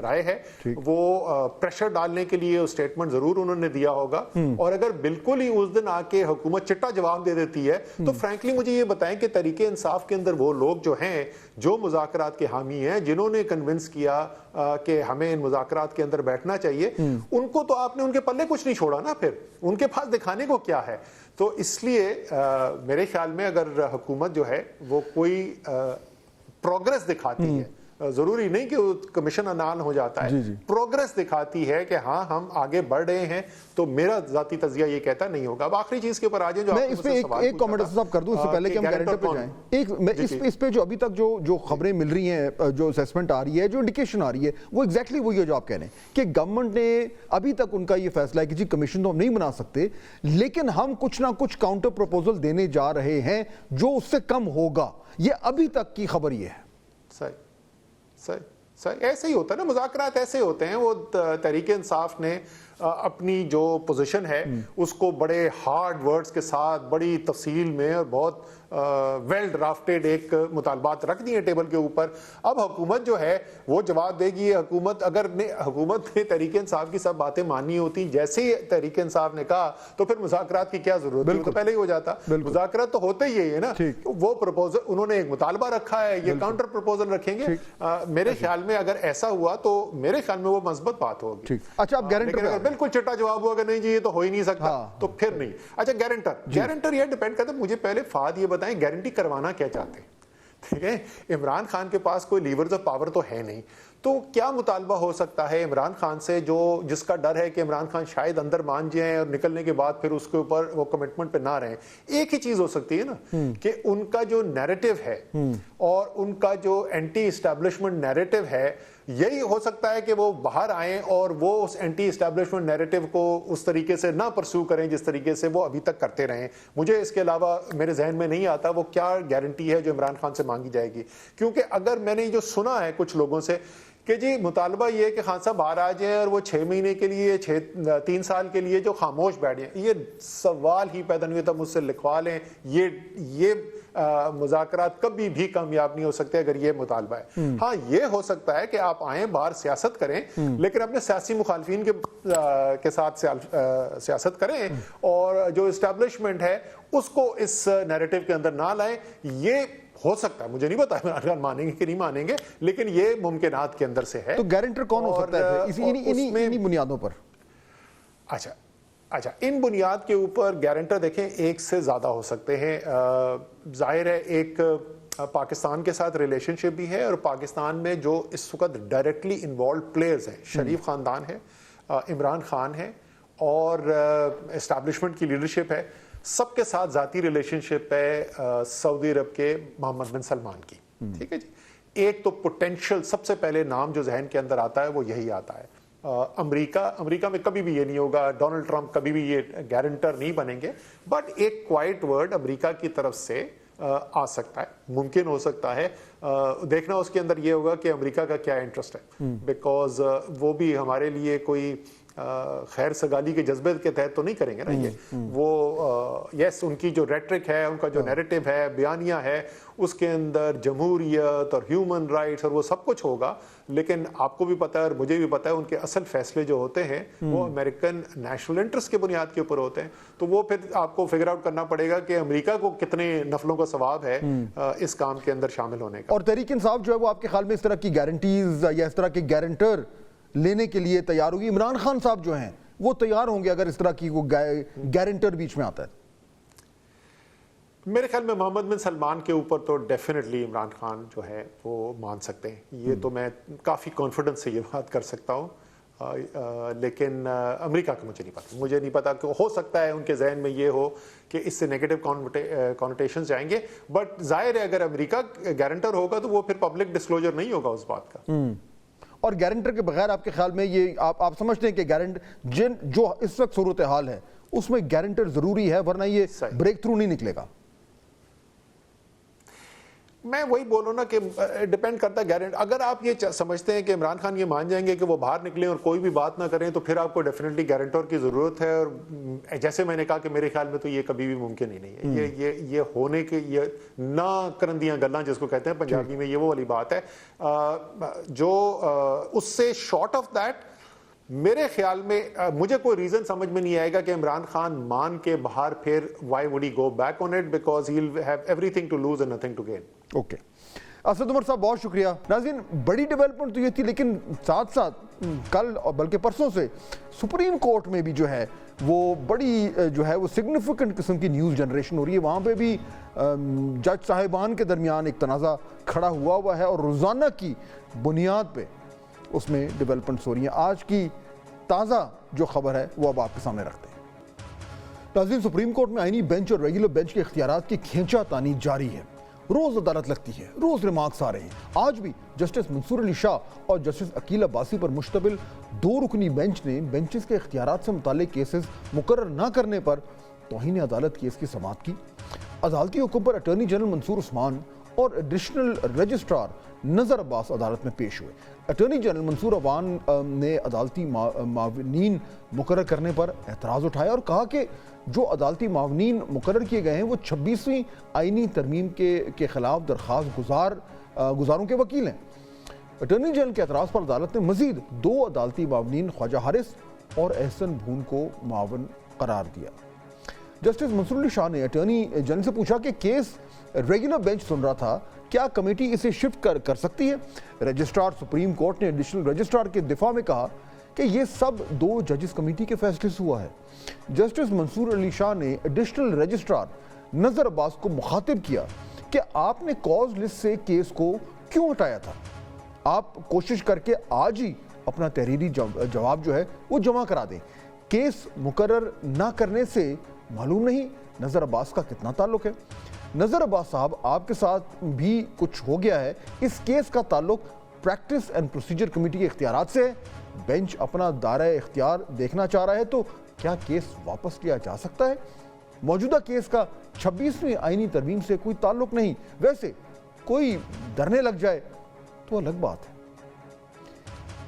رائے ہے. وہ پریشر ڈالنے کے لیے اسٹیٹمنٹ ضرور انہوں نے دیا ہوگا, اور اگر بالکل ہی اس دن آ کے حکومت چٹا جواب دے دیتی ہے تو فرینکلی مجھے یہ بتائیں کہ تحریک انصاف کے اندر وہ لوگ جو ہیں جو مذاکرات کے حامی ہیں, جنہوں نے کنونس کیا کہ ہمیں ان مذاکرات کے اندر بیٹھنا چاہیے, ان کو تو آپ نے ان کے پلے کچھ نہیں چھوڑا نا, پھر ان کے پاس دکھانے کو کیا ہے. تو اس لیے میرے خیال میں اگر حکومت جو ہے وہ کوئی پروگریس دکھاتی ہے, ضروری نہیں کہ وہ کمیشن انال ہو جاتا ہے, پروگریس دکھاتی ہے کہ ہاں ہم آگے بڑھ رہے ہیں, تو میرا ذاتی تجزیہ یہ کہتا نہیں ہوگا. اب آخری چیز کے اوپر آ جائیں جو میں اس پہ ایک کامنٹ صاحب کر دوں اس سے پہلے کہ ہم گارنٹر پہ جائیں. ایک اس پہ جو ابھی تک جو خبریں مل رہی ہیں, جو اسیسمنٹ آ رہی ہے, جو انڈیکیشن آ رہی ہے, وہ ایگزیکٹلی وہی ہے جو آپ کہہ رہے ہیں کہ گورنمنٹ نے ابھی تک ان کا یہ فیصلہ ہے کہ جی کمیشن تو ہم نہیں بنا سکتے, لیکن ہم کچھ نہ کچھ کاؤنٹر پروپوزل دینے جا رہے ہیں جو اس سے کم ہوگا. یہ ابھی تک کی خبر یہ ہے. صحیح ایسے ہی ہوتا ہے نا, مذاکرات ایسے ہوتے ہیں. وہ تحریک انصاف نے اپنی جو پوزیشن ہے اس کو بڑے ہارڈ ورڈز کے ساتھ بڑی تفصیل میں اور بہت ویل ڈرافٹیڈ ایک مطالبات رکھ دیے ٹیبل کے اوپر. اب حکومت جو ہے وہ جواب دے گی. حکومت نے تحریک انصاف کی سب باتیں ماننی ہوتی جیسے ہی تحریک انصاف نے کہا تو پھر مذاکرات کی کیا ضرورت ہے, تو پہلے ہی ہو جاتا. مذاکرات تو ہوتے ہی ہے نا. وہ پروپوزل انہوں نے ایک مطالبہ رکھا ہے, یہ کاؤنٹر پروپوزل رکھیں گے. میرے خیال میں اگر ایسا ہوا تو میرے خیال میں وہ مثبت بات ہوگی. اچھا آپ گارنٹر بالکل چٹا جواب ہوا کہ نہیں جی یہ تو ہو ہی نہیں سکتا, تو پھر نہیں. اچھا گارنٹر یہ ڈیپینڈ کرتا ہے. مجھے پہلے فہد یہ بتائیں گارنٹی کروانا کیا چاہتے ہیں. ٹھیک ہے, عمران خان کے پاس کوئی لیورز آف پاور تو ہے نہیں, تو کیا مطالبہ ہو سکتا ہے عمران خان سے جس کا ڈر ہے کہ عمران خان شاید اندر مان جائیں اور نکلنے کے بعد پھر اس کے اوپر وہ کمٹمنٹ پہ نہ رہیں. ایک ہی چیز ہو سکتی ہے نا کہ ان کا جو نیریٹو ہے اور ان کا جو اینٹی اسٹیبلشمنٹ نیریٹو ہے, یہی ہو سکتا ہے کہ وہ باہر آئیں اور وہ اس اینٹی اسٹیبلشمنٹ نیریٹو کو اس طریقے سے نہ پرسو کریں جس طریقے سے وہ ابھی تک کرتے رہیں. مجھے اس کے علاوہ میرے ذہن میں نہیں آتا وہ کیا گارنٹی ہے جو عمران خان سے مانگی جائے گی. کیونکہ اگر میں نے جو سنا ہے کچھ لوگوں سے کہ جی مطالبہ یہ ہے کہ خان صاحب باہر آ جائیں اور وہ 6 مہینے کے لیے 3 سال کے لیے جو خاموش بیٹھ جائیں. یہ سوال ہی پیدا نہیں ہوتا, مجھ سے لکھوا لیں. یہ مذاکرات کبھی بھی کامیاب نہیں ہو سکتے اگر یہ مطالبہ ہے. ہاں یہ ہو سکتا ہے کہ آپ آئیں باہر سیاست کریں, لیکن اپنے سیاسی مخالفین کے ساتھ سیاست کریں اور جو اسٹیبلشمنٹ ہے اس کو اس نیریٹو کے اندر نہ لائیں. یہ ہو سکتا ہے, مجھے نہیں پتا عمران خان مانیں گے کہ نہیں مانیں گے, لیکن یہ ممکنات کے اندر سے ہے. تو گارنٹر کون ہو سکتا ہے انہی بنیادوں پر؟ اچھا ان بنیاد کے اوپر گارنٹر دیکھیں ایک سے زیادہ ہو سکتے ہیں. ظاہر ہے ایک پاکستان کے ساتھ ریلیشن شپ بھی ہے, اور پاکستان میں جو اس وقت ڈائریکٹلی انوالوڈ پلیئرز ہیں, شریف خاندان ہے, عمران خان ہے, اور اسٹیبلشمنٹ کی لیڈرشپ ہے, سب کے ساتھ ذاتی ریلیشن شپ ہے سعودی عرب کے محمد بن سلمان کی. ٹھیک ہے جی. ایک تو پوٹینشیل سب سے پہلے نام جو ذہن کے اندر آتا ہے وہ یہی آتا ہے. امریکہ میں کبھی بھی یہ نہیں ہوگا, ڈونلڈ ٹرمپ کبھی بھی یہ گارنٹر نہیں بنیں گے, بٹ ایک کوائٹ ورڈ امریکہ کی طرف سے آ سکتا ہے, ممکن ہو سکتا ہے. دیکھنا اس کے اندر یہ ہوگا کہ امریکہ کا کیا انٹرسٹ ہے, بیکاز وہ بھی ہمارے لیے کوئی خیر سگالی کے جذبے کے تحت تو نہیں کریں گے نا. یہ وہ یس ان کی جو ریٹرک ہے, ان کا جو نیریٹو ہے, بیانیہ ہے, اس کے اندر جمہوریت اور ہیومن رائٹس اور وہ سب کچھ ہوگا, لیکن آپ کو بھی پتا ہے اور مجھے بھی پتا ہے ان کے اصل فیصلے جو ہوتے ہیں وہ امریکن نیشنل انٹرسٹ کے بنیاد کے اوپر ہوتے ہیں. تو وہ پھر آپ کو فگر آؤٹ کرنا پڑے گا کہ امریکہ کو کتنے نفلوں کا ثواب ہے اس کام کے اندر شامل ہونے کا. اور تحریک انصاف جو ہے وہ آپ کے خیال میں اس طرح کی گارنٹیز یا اس طرح کے گارنٹر لینے کے لیے تیار ہوگی؟ عمران خان صاحب جو ہیں وہ تیار ہوں گے اگر اس طرح کی گارنٹر بیچ میں آتا ہے؟ میرے خیال میں محمد بن سلمان کے اوپر تو ڈیفینیٹلی عمران خان جو ہے وہ مان سکتے ہیں. یہ تو میں کافی کانفیڈنس سے یہ بات کر سکتا ہوں, لیکن امریکہ کا مجھے نہیں پتا کہ ہو سکتا ہے ان کے ذہن میں یہ ہو کہ اس سے نیگیٹو کانوٹیشنز جائیں گے. بٹ ظاہر ہے اگر امریکہ گارنٹر ہوگا تو وہ پھر پبلک ڈسکلوجر نہیں ہوگا اس بات کا. اور گارنٹر کے بغیر آپ کے خیال میں یہ آپ سمجھتے ہیں کہ جو اس وقت صورتحال ہے اس میں گارنٹر ضروری ہے, ورنہ یہ بریک تھرو نہیں نکلے گا؟ میں وہی بولوں نا کہ ڈیپینڈ کرتا ہے گارنٹر. اگر آپ یہ سمجھتے ہیں کہ عمران خان یہ مان جائیں گے کہ وہ باہر نکلیں اور کوئی بھی بات نہ کریں, تو پھر آپ کو ڈیفینیٹلی گارنٹر کی ضرورت ہے. اور جیسے میں نے کہا کہ میرے خیال میں تو یہ کبھی بھی ممکن ہی نہیں ہے. یہ ہونے کے یہ نہ کرندیاں گلاں جس کو کہتے ہیں پنجابی میں, یہ وہ والی بات ہے جو اس سے شارٹ آف دیٹ میرے خیال میں مجھے کوئی ریزن سمجھ میں نہیں آئے گا کہ عمران خان مان کے باہر پھر why would he go back on it, because he will have everything to lose and nothing to gain. Okay Asad Umar صاحب بہت شکریہ. ناظرین بڑی ڈیولپمنٹ تو یہ تھی, لیکن ساتھ ساتھ کل اور بلکہ پرسوں سے سپریم کورٹ میں بھی جو ہے وہ بڑی جو ہے وہ سگنیفیکنٹ قسم کی نیوز جنریشن ہو رہی ہے. وہاں پہ بھی جج صاحبان کے درمیان ایک تنازع کھڑا ہوا ہے اور روزانہ کی بنیاد پہ اس میں ڈیولپمنٹس ہو رہی ہیں. آج کی تازہ جو خبر ہے وہ اب آپ کے سامنے رکھتے ہیں. ناظرین سپریم کورٹ میں آئینی بینچ اور ریگولر بینچ کے اختیارات کی کھینچا تانی جاری ہے. روز عدالت لگتی ہے, روز ریمارکس آ رہے ہیں. آج بھی جسٹس منصور علی شاہ اور جسٹس عقیل عباسی پر مشتمل 2 رکنی بینچ نے بینچز کے اختیارات سے متعلق کیسز مقرر نہ کرنے پر توہین عدالت کیس کی سماعت کی. عدالتی حکم پر اٹارنی جنرل منصور عثمان اور ایڈیشنل رجسٹرار نظر عباس عدالت میں پیش ہوئے. اٹارنی جنرل منصور عوان نے عدالتی معاونین مقرر کرنے پر اعتراض اٹھایا اور کہا کہ جو عدالتی معاونین مقرر کیے گئے ہیں وہ 26ویں آئینی ترمیم کے خلاف درخواست گزاروں کے وکیل ہیں. اٹارنی جنرل کے اعتراض پر عدالت نے مزید 2 عدالتی معاونین خواجہ حارث اور احسن بھون کو معاون قرار دیا. جسٹس منصور علی شاہ نے اٹارنی جنرل سے پوچھا کہ کیس ریگولر بینچ سن رہا تھا, کیا کمیٹی اسے شفٹ کر سکتی ہے؟ رجسٹرار سپریم کورٹ نے ایڈیشنل رجسٹرار کے دفاع میں کہا کہ یہ سب 2 ججز کمیٹی کے فیصلے سے ہوا ہے. جسٹس منصور علی شاہ نے ایڈیشنل رجسٹرار نظر عباس کو مخاطب کیا کہ آپ نے کاز لسٹ سے کیس کو کیوں ہٹایا تھا؟ آپ کوشش کر کے آج ہی اپنا تحریری جواب جو ہے وہ جمع کرا دیں. کیس مقرر نہ کرنے سے معلوم نہیں نظر عباس کا کتنا تعلق ہے. نظر عباس صاحب آپ کے ساتھ بھی کچھ ہو گیا ہے. اس کیس کا تعلق پریکٹس اینڈ پروسیجر کمیٹی کے اختیارات سے ہے. بینچ اپنا دائرہ اختیار دیکھنا چاہ رہا ہے تو کیا کیس واپس لیا جا سکتا ہے؟ موجودہ کیس کا 26ویں آئینی ترمیم سے کوئی تعلق نہیں. ویسے کوئی ڈرنے لگ جائے تو الگ بات ہے.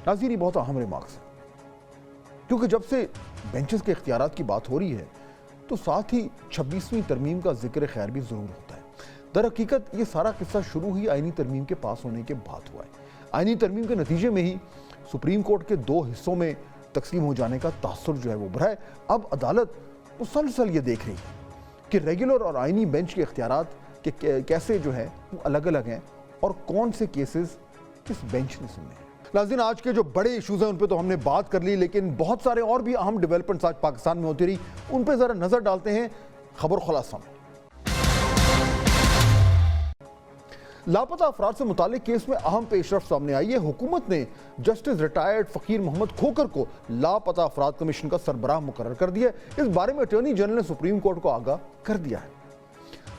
ناظرین، یہ بہت اہم ریمارکس ہے کیونکہ جب سے بینچز کے اختیارات کی بات ہو رہی ہے تو ساتھ ہی 26ویں ترمیم کا ذکر خیر بھی ضرور ہوتا ہے۔ در حقیقت یہ سارا قصہ شروع ہی آئینی ترمیم کے پاس ہونے کے بعد ہوا ہے۔ آئینی ترمیم کے نتیجے میں ہی سپریم کورٹ کے 2 حصوں میں تقسیم ہو جانے کا تاثر جو ہے وہ ابھرا ہے۔ اب عدالت مسلسل یہ دیکھ رہی ہے کہ ریگولر اور آئینی بینچ کے اختیارات کیسے جو ہے وہ الگ الگ ہیں اور کون سے کیسز کس بینچ نے سننے ہیں۔ ناظرین، آج کے جو بڑے ایشوز ہیں ان پہ تو ہم نے بات کر لی، لیکن بہت سارے اور بھی اہم ڈیولپمنٹس آج پاکستان میں ہوتی رہی، ان پہ ذرا نظر ڈالتے ہیں خبر خلاصہ میں۔ لاپتہ افراد سے متعلق کیس میں اہم پیش رفت سامنے آئی ہے۔ حکومت نے جسٹس ریٹائرڈ فقیر محمد کھوکر کو لاپتہ افراد کمیشن کا سربراہ مقرر کر دیا ہے۔ اس بارے میں اٹارنی جنرل نے سپریم کورٹ کو آگاہ کر دیا ہے۔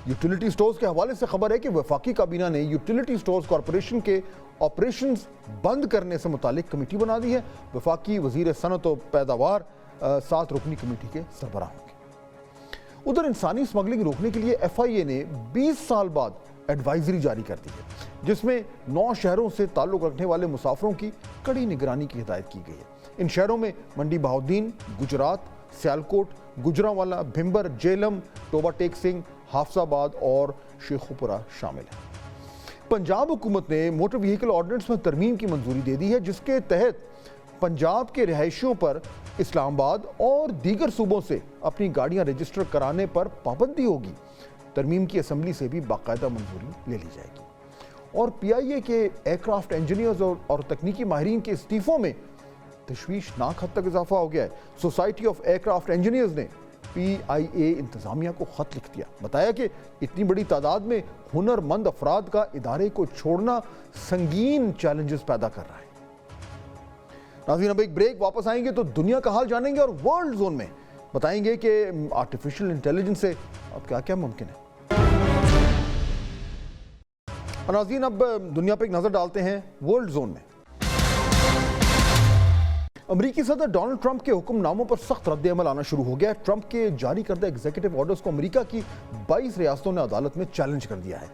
یوٹیلیٹی سٹورز کے حوالے سے خبر ہے کہ وفاقی کابینہ نے یوٹیلیٹی سٹورز کارپوریشن کے آپریشنز بند کرنے سے متعلق کمیٹی بنا دی ہے۔ وفاقی وزیر صنعت و پیداوار 7 رکنی کمیٹی کے سربراہ ہوں گے۔ ادھر انسانی اسمگلنگ روکنے کے لیے FIA نے 20 سال بعد ایڈوائزری جاری کر دی ہے، جس میں 9 شہروں سے تعلق رکھنے والے مسافروں کی کڑی نگرانی کی ہدایت کی گئی ہے۔ ان شہروں میں منڈی بہاؤدین، گجرات، سیالکوٹ، گجرانوالہ، بھمبر، جیلم، ٹوبہ ٹیک سنگھ، حافظ آباد اور شیخوپورہ شامل ہیں۔ پنجاب حکومت نے موٹر وہیکل آرڈیننس میں ترمیم کی منظوری دے دی ہے، جس کے تحت پنجاب کے رہائشیوں پر اسلام آباد اور دیگر صوبوں سے اپنی گاڑیاں رجسٹر کرانے پر پابندی ہوگی۔ ترمیم کی اسمبلی سے بھی باقاعدہ منظوری لے لی جائے گی۔ اور PIA کے ایئرکرافٹ انجینئرز اور تکنیکی ماہرین کے استعفوں میں تشویشناک حد تک اضافہ ہو گیا ہے۔ سوسائٹی آف ایئرکرافٹ انجینئرز نے PIA انتظامیہ کو خط لکھ دیا، بتایا کہ اتنی بڑی تعداد میں ہنر مند افراد کا ادارے کو چھوڑنا سنگین چیلنجز پیدا کر رہا ہے۔ ناظرین، اب ایک بریک، واپس آئیں گے تو دنیا کا حال جانیں گے اور ورلڈ زون میں بتائیں گے کہ آرٹیفیشل انٹیلیجنس سے اب کیا کیا ممکن ہے۔ اور ناظرین، اب دنیا پہ ایک نظر ڈالتے ہیں ورلڈ زون میں۔ امریکی صدر ڈونلڈ ٹرمپ کے حکم ناموں پر سخت رد عمل آنا شروع ہو گیا ہے۔ ٹرمپ کے جاری کردہ ایگزیکٹو آرڈرز کو امریکہ کی 22 ریاستوں نے عدالت میں چیلنج کر دیا ہے۔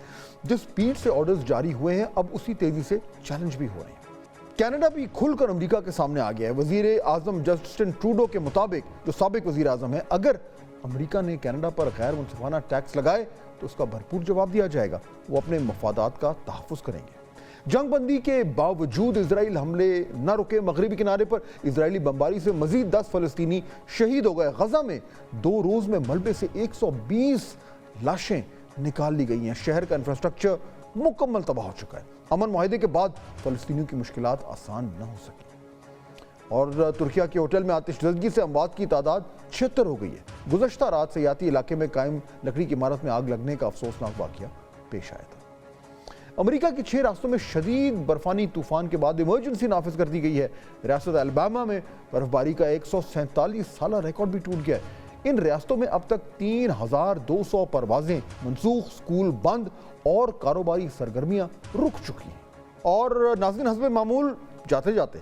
جس سپیڈ سے آرڈرز جاری ہوئے ہیں اب اسی تیزی سے چیلنج بھی ہو رہے ہیں۔ کینیڈا بھی کھل کر امریکہ کے سامنے آ گیا ہے۔ وزیر اعظم جسٹن ٹروڈو کے مطابق، جو سابق وزیر اعظم ہے، اگر امریکہ نے کینیڈا پر غیر منصفانہ ٹیکس لگائے تو اس کا بھرپور جواب دیا جائے گا۔ وہ اپنے مفادات کا تحفظ کریں گے۔ جنگ بندی کے باوجود اسرائیل حملے نہ رکے۔ مغربی کنارے پر اسرائیلی بمباری سے مزید 10 فلسطینی شہید ہو گئے۔ غزہ میں 2 روز میں ملبے سے 120 لاشیں نکال لی گئی ہیں۔ شہر کا انفراسٹرکچر مکمل تباہ ہو چکا ہے۔ امن معاہدے کے بعد فلسطینیوں کی مشکلات آسان نہ ہو سکی۔ اور ترکیہ کے ہوٹل میں آتش زدگی سے اموات کی تعداد 76 ہو گئی ہے۔ گزشتہ رات سیاحتی علاقے میں قائم لکڑی کی عمارت میں آگ لگنے کا افسوسناک واقعہ پیش آیا تھا۔ امریکہ کے 6 راستوں میں شدید برفانی طوفان کے بعد ایمرجنسی نافذ کر دی گئی ہے۔ ریاست الاباما میں برف باری کا 147 سالہ ریکارڈ بھی ٹوٹ گیا ہے۔ ان ریاستوں میں اب تک 3200 پروازیں منسوخ، سکول بند اور کاروباری سرگرمیاں رک چکی ہیں۔ اور ناظرین، حسب معمول جاتے جاتے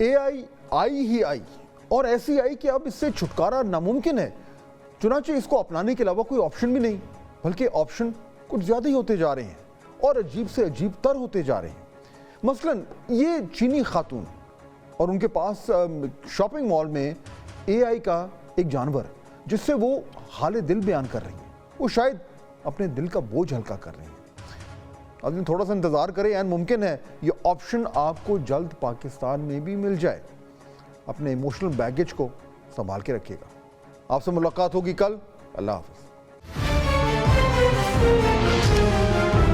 AI آئی ہی آئی اور ایسی آئی کہ اب اس سے چھٹکارا ناممکن ہے۔ چنانچہ اس کو اپنانے کے علاوہ کوئی آپشن بھی نہیں، بلکہ آپشن کچھ زیادہ ہی ہوتے جا رہے ہیں اور عجیب سے عجیب تر ہوتے جا رہے ہیں۔ مثلا یہ چینی خاتون اور ان کے پاس شاپنگ مال میں AI کا ایک جانور جس سے وہ حال دل بیان کر رہی ہیں۔ وہ شاید اپنے دل کا بوجھ ہلکا کر رہی ہیں۔ آدمی تھوڑا سا انتظار کرے، این ممکن ہے یہ آپشن آپ کو جلد پاکستان میں بھی مل جائے۔ اپنے ایموشنل بیگیج کو سنبھال کے رکھیے گا۔ آپ سے ملاقات ہوگی کل۔ اللہ حافظ۔